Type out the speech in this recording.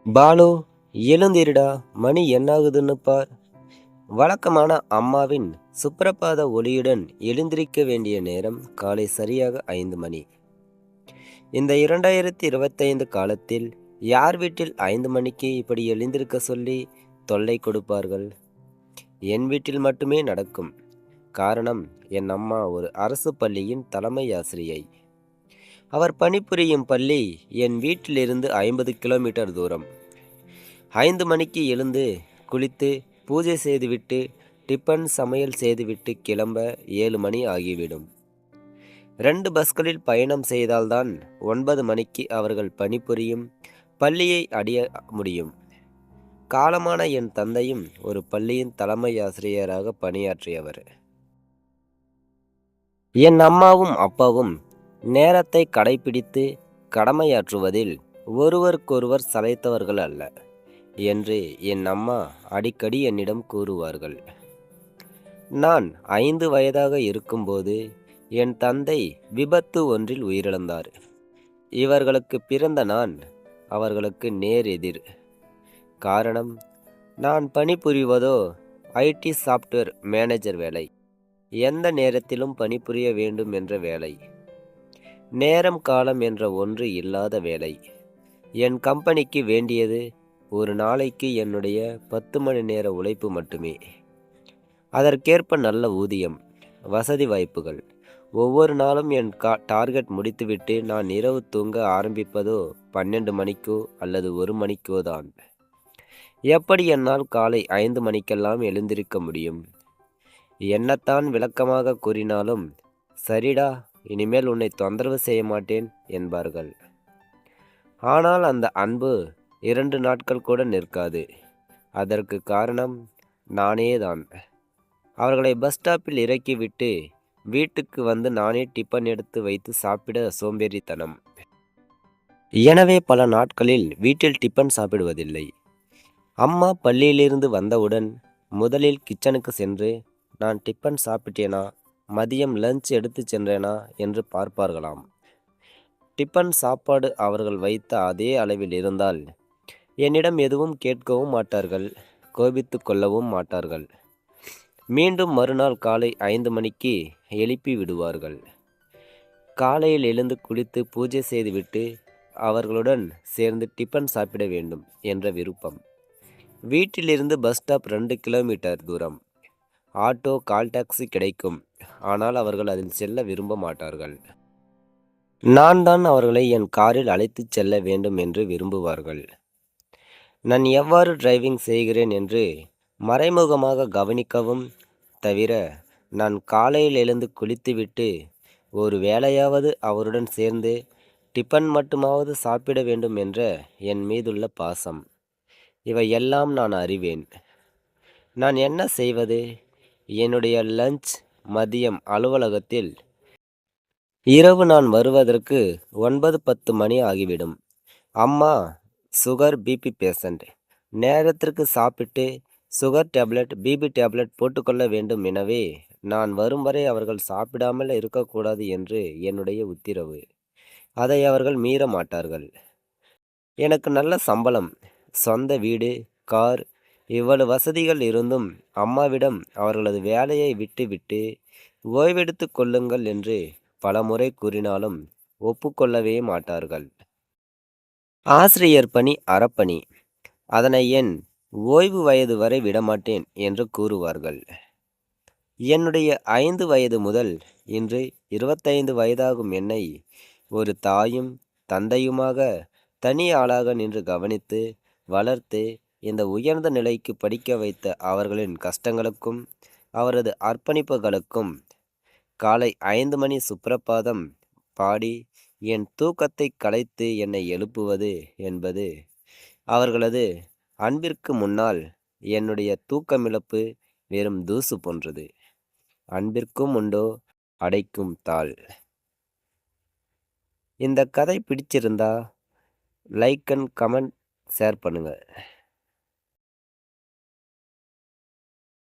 பாலு, எழுந்திருடா, மணி என்னாகுதுன்னு பார். வழக்கமான அம்மாவின் சுப்ரபாத ஒலியுடன் எழுந்திருக்க வேண்டிய நேரம் காலை சரியாக 5 மணி. இந்த 2025 காலத்தில் யார் வீட்டில் 5 மணிக்கு இப்படி எழுந்திருக்க சொல்லி தொல்லை கொடுப்பார்கள்? என் வீட்டில் மட்டுமே நடக்கும். காரணம், என் அம்மா ஒரு அரசு பள்ளியின் தலைமை ஆசிரியை. அவர் பணிபுரியும் பள்ளி என் வீட்டிலிருந்து 50 கிலோமீட்டர் தூரம். 5 மணிக்கு எழுந்து குளித்து பூஜை செய்துவிட்டு டிபன் சமையல் செய்துவிட்டு கிளம்ப 7 மணி ஆகிவிடும். 2 பஸ்களில் பயணம் செய்தால்தான் 9 மணிக்கு அவர்கள் பணிபுரியும் பள்ளியை அடைய முடியும். காலமான என் தந்தையும் ஒரு பள்ளியின் தலைமை ஆசிரியராக பணியாற்றியவர். என் அம்மாவும் அப்பாவும் நேரத்தை கடைபிடித்து கடமையாற்றுவதில் ஒருவருக்கொருவர் சளைத்தவர்கள் அல்ல என்று என் அம்மா அடிக்கடி என்னிடம் கூறுவார்கள். நான் 5 வயதாக இருக்கும்போது என் தந்தை விபத்து ஒன்றில் உயிரிழந்தார். இவர்களுக்கு பிறந்த நான் அவர்களுக்கு நேர் எதிர். காரணம், நான் பணிபுரிவதோ ஐடி சாஃப்ட்வேர் மேனேஜர் வேலை. எந்த நேரத்திலும் பணிபுரிய வேண்டும் என்ற வேலை. நேரம் காலம் என்ற ஒன்று இல்லாத வேலை. என் கம்பெனிக்கு வேண்டியது ஒரு நாளைக்கு என்னுடைய 10 மணி நேர உழைப்பு மட்டுமே. அதற்கேற்ப நல்ல ஊதியம், வசதி வாய்ப்புகள். ஒவ்வொரு நாளும் என் டார்கெட் முடித்துவிட்டு நான் இரவு தூங்க ஆரம்பிப்பதோ 12 மணிக்கோ அல்லது 1 மணிக்கோ தான். எப்படி என்னால் காலை 5 மணிக்கெல்லாம் எழுந்திருக்க முடியும்? என்னத்தான் விளக்கமாக கூறினாலும், சரிடா, இனிமேல் உன்னை தொந்தரவு செய்ய மாட்டேன் என்பார்கள். ஆனால் அந்த அன்பு 2 நாட்கள் கூட நிற்காது. அதற்கு காரணம் நானேதான். அவர்களை பஸ் ஸ்டாப்பில் இறக்கிவிட்டு வீட்டுக்கு வந்து நானே டிபன் எடுத்து வைத்து சாப்பிட சோம்பேறித்தனம். எனவே பல நாட்களில் வீட்டில் டிபன் சாப்பிடுவதில்லை. அம்மா பள்ளியிலிருந்து வந்தவுடன் முதலில் கிச்சனுக்கு சென்று நான் டிபன் சாப்பிட்டேனா, மதியம் லஞ்ச் எடுத்து சென்றேனா என்று பார்ப்பார்களாம். டிபன் சாப்பாடு அவர்கள் வைத்த அதே அளவில் இருந்தால் என்னிடம் எதுவும் கேட்கவும் மாட்டார்கள், கோபித்து கொள்ளவும் மாட்டார்கள். மீண்டும் மறுநாள் காலை 5 மணிக்கு எழுப்பி விடுவார்கள். காலையில் எழுந்து குளித்து பூஜை செய்துவிட்டு அவர்களுடன் சேர்ந்து டிபன் சாப்பிட வேண்டும் என்ற விருப்பம். வீட்டிலிருந்து பஸ் ஸ்டாப் 2 கிலோமீட்டர் தூரம். ஆட்டோ, கால் டாக்ஸி கிடைக்கும். ஆனால் அவர்கள் அதில் செல்ல விரும்ப மாட்டார்கள். நான் தான் அவர்களை என் காரில் அழைத்துச் செல்ல வேண்டும் என்று விரும்புவார்கள். நான் எவ்வாறு டிரைவிங் செய்கிறேன் என்று மறைமுகமாக கவனிக்கவும் தவிர, நான் காலையில் எழுந்து குளித்துவிட்டு ஒரு வேளையாவது அவருடன் சேர்ந்து டிபன் மட்டுமாவது சாப்பிட வேண்டும் என்ற என் மீதுள்ள பாசம். இவையெல்லாம் நான் அறிவேன். நான் என்ன செய்வது? என்னுடைய லஞ்ச் மதியம் அலுவலகத்தில். இரவு நான் வருவதற்கு 9-10 மணி ஆகிவிடும். அம்மா சுகர், பிபி பேஷண்ட். நேரத்திற்கு சாப்பிட்டு சுகர் டேப்லெட், பிபி டேப்லெட் போட்டுக்கொள்ள வேண்டும். எனவே நான் வரும் வரை அவர்கள் சாப்பிடாமல் இருக்கக்கூடாது என்று என்னுடைய உத்தரவு. அதை அவர்கள் மீற மாட்டார்கள். எனக்கு நல்ல சம்பளம், சொந்த வீடு, கார், இவ்வளவு வசதிகள் இருந்தும் அம்மாவிடம் அவர்களது வேலையை விட்டுவிட்டு ஓய்வெடுத்து கொள்ளுங்கள் என்று பலமுறை கூறினாலும் ஒப்புக்கொள்ளவே மாட்டார்கள். ஆசிரியர் பணி அறப்பணி. அதனை என் ஓய்வு வயது வரை விடமாட்டேன் என்று கூறுவார்கள். என்னுடைய 5 வயது முதல் இன்று 25 வயதாகும் என்னை ஒரு தாயும் தந்தையுமாக தனி ஆளாக நின்று கவனித்து வளர்த்து இந்த உயர்ந்த நிலைக்கு படிக்க வைத்த அவர்களின் கஷ்டங்களுக்கும் அவரது அர்ப்பணிப்புகளுக்கும் காலை 5 மணி சுப்ரபாதம் பாடி என் தூக்கத்தை கலைத்து என்னை எழுப்புவது என்பது அவர்களது அன்பிற்கு முன்னால் என்னுடைய தூக்கமிழப்பு வெறும் தூசு போன்றது. அன்பிற்கும் உண்டோ அடைக்கும் தாள். இந்த கதை பிடிச்சிருந்தா லைக் அண்ட் கமெண்ட் ஷேர் பண்ணுங்கள்.